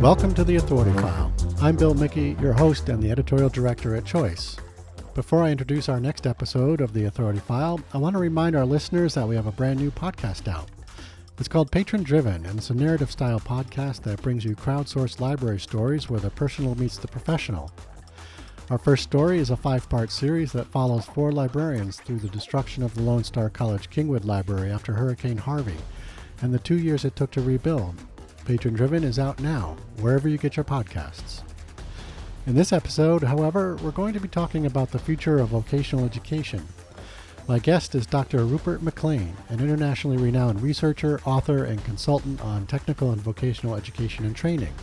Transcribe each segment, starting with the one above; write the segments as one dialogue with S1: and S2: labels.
S1: Welcome to the Authority File. I'm Bill Mickey, your host and the editorial director at Choice. Before I introduce our next episode of the Authority File, I want to remind our listeners that we have a brand new podcast out. It's called Patron Driven, and it's a narrative-style podcast that brings you crowdsourced library stories where the personal meets the professional. Our first story is a 5-part series that follows 4 librarians through the destruction of the Lone Star College Kingwood Library after Hurricane Harvey, and the 2 years it took to rebuild. Patron Driven is out now, wherever you get your podcasts. In this episode, however, we're going to be talking about the future of vocational education. My guest is Dr. Rupert McLean, an internationally renowned researcher, author, and consultant on technical and vocational education and training.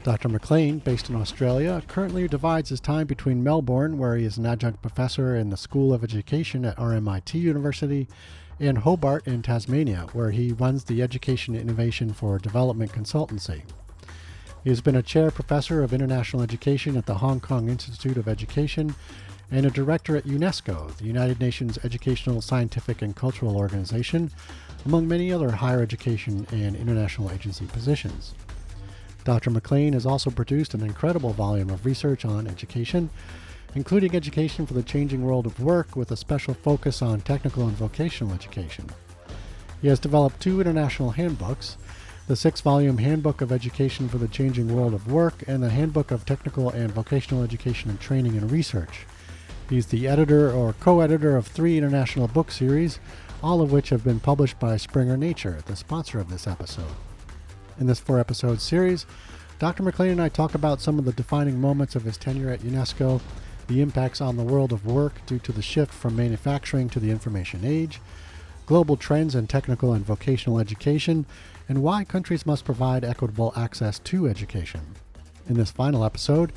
S1: Dr. McLean, based in Australia, currently divides his time between Melbourne, where he is an adjunct professor in the School of Education at RMIT University, and Hobart in Tasmania, where he runs the Education Innovation for Development Consultancy. He has been a chair professor of international education at the Hong Kong Institute of Education and a director at UNESCO, the United Nations Educational, Scientific, and Cultural Organization, among many other higher education and international agency positions. Dr. McLean has also produced an incredible volume of research on education, including education for the changing world of work with a special focus on technical and vocational education. He has developed 2 international handbooks, the 6-volume Handbook of Education for the Changing World of Work and the Handbook of Technical and Vocational Education and Training and Research. He's the editor or co-editor of 3 international book series, all of which have been published by Springer Nature, the sponsor of this episode. In this 4-episode series, Dr. McLean and I talk about some of the defining moments of his tenure at UNESCO, the impacts on the world of work due to the shift from manufacturing to the information age, global trends in technical and vocational education, and why countries must provide equitable access to education. In this final episode,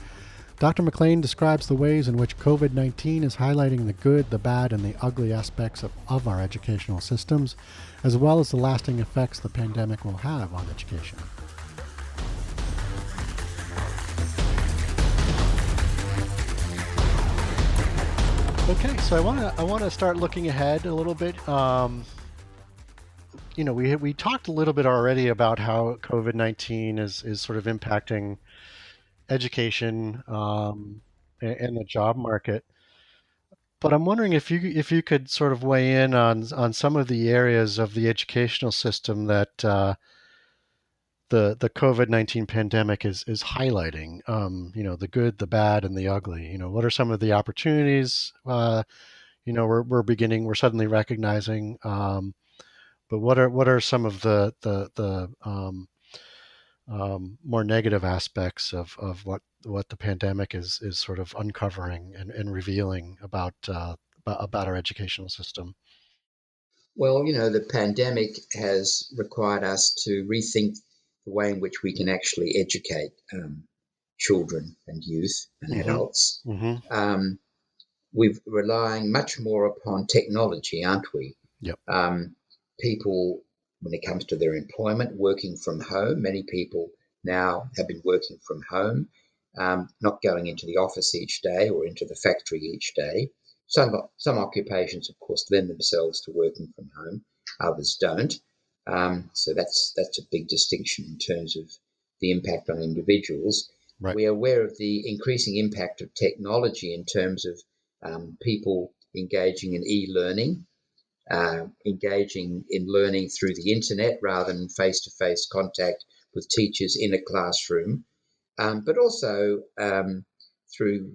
S1: Dr. McLean describes the ways in which COVID-19 is highlighting the good, the bad, and the ugly aspects of our educational systems, as well as the lasting effects the pandemic will have on education. Okay, so I want to start looking ahead a little bit. We talked a little bit already about how COVID-19 is sort of impacting education and the job market. But I'm wondering if you could sort of weigh in on some of the areas of the educational system that the COVID-19 pandemic is highlighting. The good, the bad, and the ugly. What are some of the opportunities? We're suddenly recognizing. But what are some of the more negative aspects of what the pandemic is sort of uncovering and revealing about our educational system?
S2: Well, the pandemic has required us to rethink the way in which we can actually educate children and youth and adults.
S1: Mm-hmm.
S2: We're relying much more upon technology, aren't we?
S1: Yep.
S2: People, when it comes to their employment, working from home, many people now have been working from home, not going into the office each day or into the factory each day. Some occupations, of course, lend themselves to working from home. Others don't. So that's a big distinction in terms of the impact on individuals.
S1: Right.
S2: We are aware of the increasing impact of technology in terms of people engaging in e-learning, engaging in learning through the internet rather than face-to-face contact with teachers in a classroom, but also through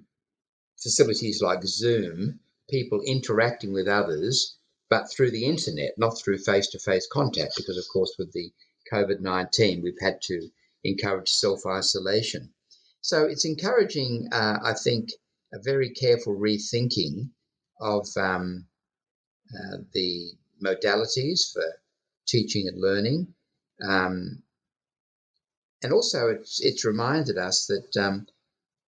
S2: facilities like Zoom, people interacting with others, but through the internet, not through face-to-face contact, because, of course, with the COVID-19, we've had to encourage self-isolation. So it's encouraging, I think, a very careful rethinking of the modalities for teaching and learning. And also it's reminded us that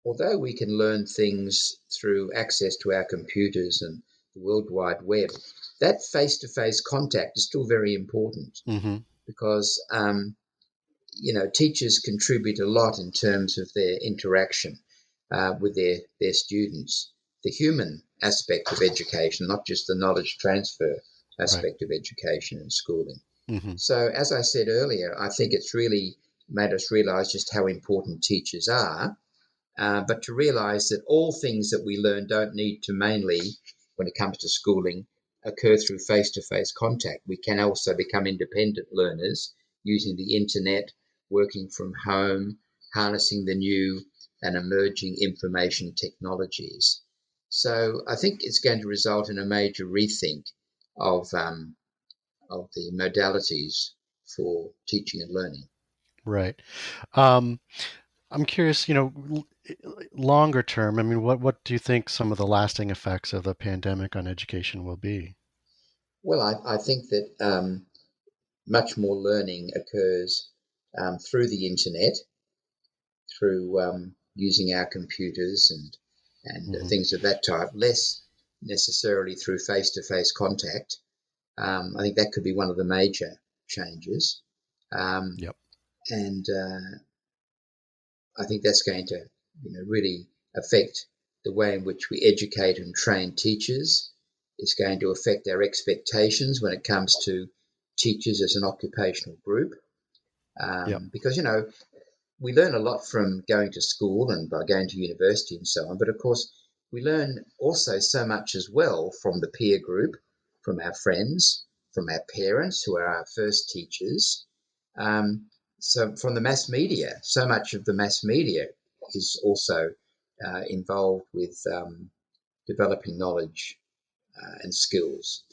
S2: although we can learn things through access to our computers and the World Wide Web, that face-to-face contact is still very important.
S1: Mm-hmm.
S2: Because, teachers contribute a lot in terms of their interaction with their students, the human aspect of education, not just the knowledge transfer aspect of education and schooling.
S1: Mm-hmm.
S2: So, as I said earlier, I think it's really made us realise just how important teachers are, but to realise that all things that we learn don't need to mainly, when it comes to schooling, occur through face-to-face contact. We can also become independent learners using the internet, working from home, harnessing the new and emerging information technologies. So I think it's going to result in a major rethink of the modalities for teaching and learning.
S1: Right. I'm curious, longer term, I mean, what do you think some of the lasting effects of the pandemic on education will be?
S2: Well, I think that much more learning occurs through the internet, through using our computers and
S1: Hmm.
S2: things of that type, less necessarily through face-to-face contact. I think that could be one of the major changes, um,
S1: Yep.
S2: and I think that's going to, really affect the way in which we educate and train teachers. It's going to affect our expectations when it comes to teachers as an occupational group,
S1: Yep.
S2: because we learn a lot from going to school and by going to university and so on. But of course, we learn also so much as well from the peer group, from our friends, from our parents, who are our first teachers. Um, so from the mass media, so much of the mass media is also involved with developing knowledge and skills.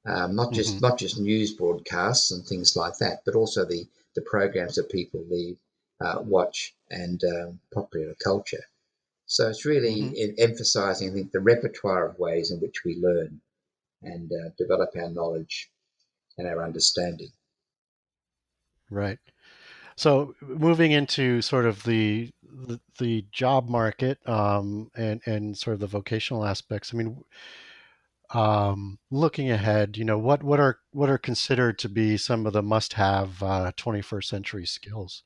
S1: Hmm.
S2: Not just news broadcasts and things like that, but also the programs that people watch and popular culture. So it's
S1: Hmm.
S2: really emphasising, I think, the repertoire of ways in which we learn and develop our knowledge and our understanding.
S1: Right. So moving into sort of the job market, and sort of the vocational aspects. I mean, looking ahead, what are considered to be some of the must-have 21st century skills?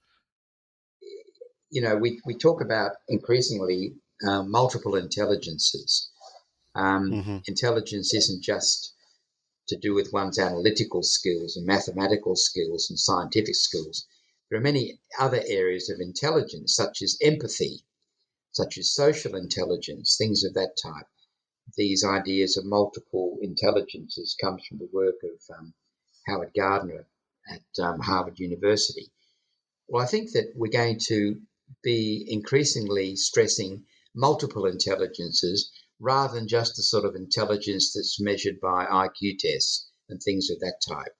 S2: We talk about increasingly multiple intelligences.
S1: Hmm.
S2: Intelligence isn't just to do with one's analytical skills and mathematical skills and scientific skills. There are many other areas of intelligence, such as empathy, such as social intelligence, things of that type. These ideas of multiple intelligences comes from the work of Howard Gardner at Harvard University. Well, I think that we're going to be increasingly stressing multiple intelligences rather than just the sort of intelligence that's measured by IQ tests and things of that type.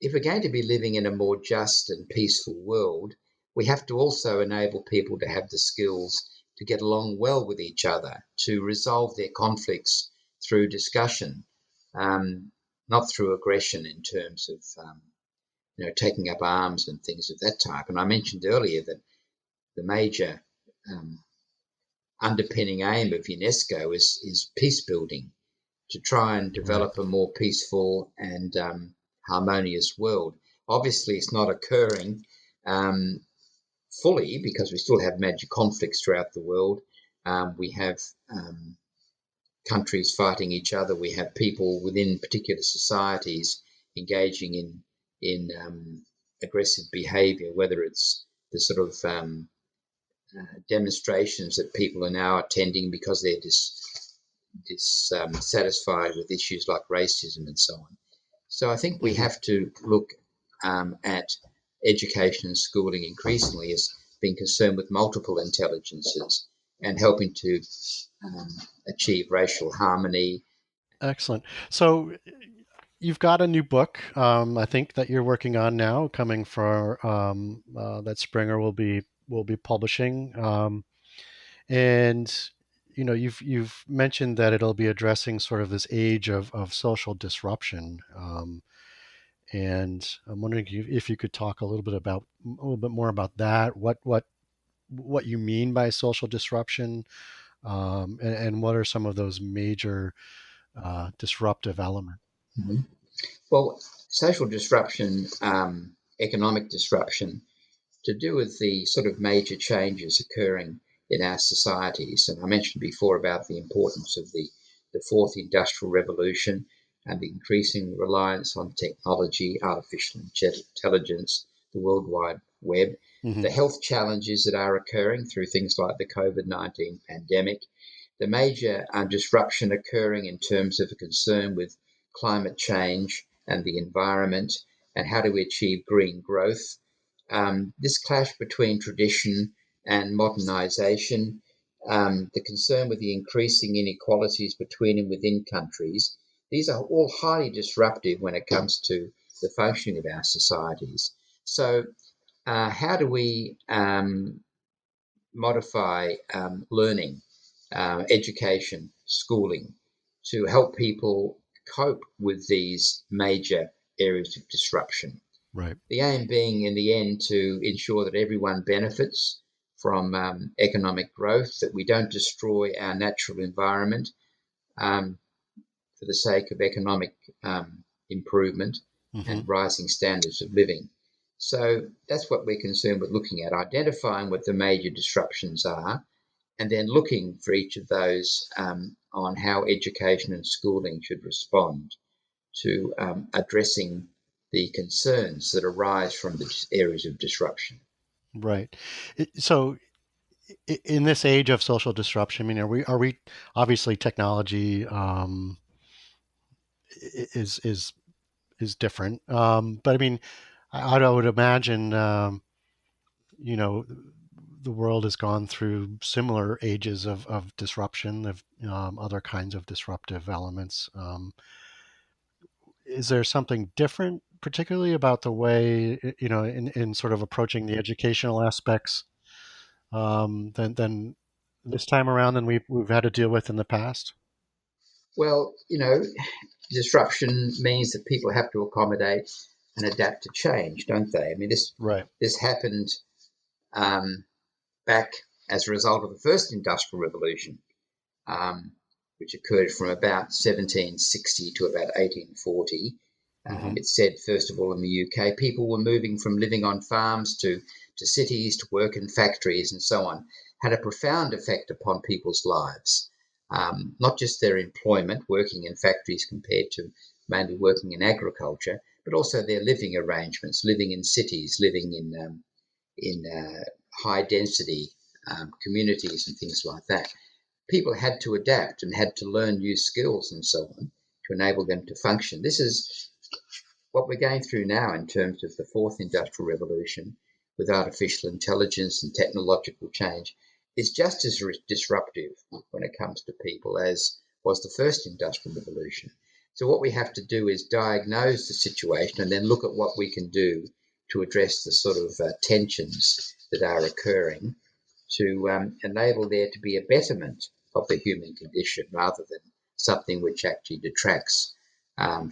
S2: If we're going to be living in a more just and peaceful world, we have to also enable people to have the skills to get along well with each other, to resolve their conflicts through discussion, not through aggression in terms of taking up arms and things of that type. And I mentioned earlier that the major um, underpinning aim of UNESCO is peace building, to try and
S1: Right.
S2: develop a more peaceful and harmonious world. Obviously, it's not occurring um, fully because we still have major conflicts throughout the world. We have countries fighting each other. We have people within particular societies engaging in aggressive behaviour, whether it's the sort of demonstrations that people are now attending because they're dissatisfied with issues like racism and so on. So I think we
S1: Hmm.
S2: have to look at education and schooling increasingly as being concerned with multiple intelligences and helping to um, achieve racial harmony.
S1: Excellent. So you've got a new book, I think, that you're working on now, coming for that Springer will be publishing, and you've mentioned that it'll be addressing sort of this age of social disruption, and I'm wondering if you could talk a little bit more about that. What you mean by social disruption, and what are some of those major disruptive elements?
S2: Mhm. Well, social disruption, economic disruption, to do with the sort of major changes occurring in our societies. And I mentioned before about the importance of the fourth industrial revolution and the increasing reliance on technology, artificial intelligence, the worldwide web,
S1: Mm-hmm.
S2: the health challenges that are occurring through things like the COVID-19 pandemic, the major disruption occurring in terms of a concern with climate change and the environment, and how do we achieve green growth. This clash between tradition and modernisation, the concern with the increasing inequalities between and within countries, these are all highly disruptive when it comes to the functioning of our societies. So how do we modify learning, education, schooling to help people cope with these major areas of disruption?
S1: Right.
S2: The aim being, in the end, to ensure that everyone benefits from economic growth, that we don't destroy our natural environment for the sake of economic improvement
S1: Mm-hmm.
S2: and rising standards of living. So that's what we're concerned with looking at, identifying what the major disruptions are, and then looking for each of those on how education and schooling should respond to addressing the concerns that arise from the areas of disruption.
S1: Right. So, in this age of social disruption, I mean, are we obviously technology is different, but I mean, I would imagine, you know, the world has gone through similar ages of disruption, of other kinds of disruptive elements. Is there something different, particularly about the way, in sort of approaching the educational aspects than this time around than we've had to deal with in the past?
S2: Well, disruption means that people have to accommodate and adapt to change, don't they? I mean,
S1: Right.
S2: this happened back as a result of the first industrial revolution, which occurred from about 1760 to about 1840.
S1: Mm-hmm.
S2: It said, first of all, in the UK, people were moving from living on farms to cities, to work in factories and so on, had a profound effect upon people's lives. Not just their employment, working in factories compared to mainly working in agriculture, but also their living arrangements, living in cities, living in high density communities and things like that. People had to adapt and had to learn new skills and so on to enable them to function. This is what we're going through now in terms of the fourth industrial revolution with artificial intelligence and technological change. Is just as disruptive when it comes to people as was the first industrial revolution. So what we have to do is diagnose the situation and then look at what we can do to address the sort of tensions that are occurring to enable there to be a betterment of the human condition rather than something which actually detracts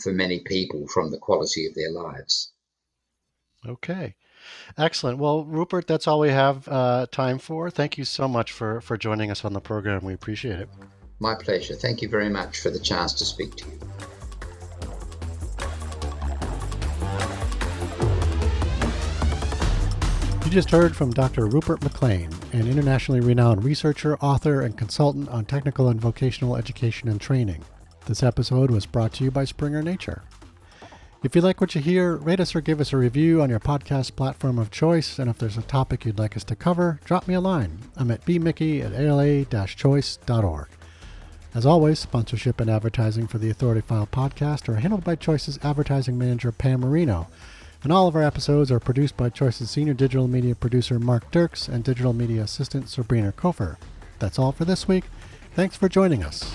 S2: for many people from the quality of their lives.
S1: Okay. Excellent. Well, Rupert, that's all we have time for. Thank you so much for joining us on the program. We appreciate it.
S2: My pleasure. Thank you very much for the chance to speak to you.
S1: You just heard from Dr. Rupert McLean, an internationally renowned researcher, author, and consultant on technical and vocational education and training. This episode was brought to you by Springer Nature. If you like what you hear, rate us or give us a review on your podcast platform of choice, and if there's a topic you'd like us to cover, drop me a line. I'm at bmickey@ala-choice.org. As always, sponsorship and advertising for the Authority File podcast are handled by Choice's advertising manager, Pam Marino, and all of our episodes are produced by Choice's senior digital media producer, Mark Dirks, and digital media assistant, Sabrina Kofer. That's all for this week. Thanks for joining us.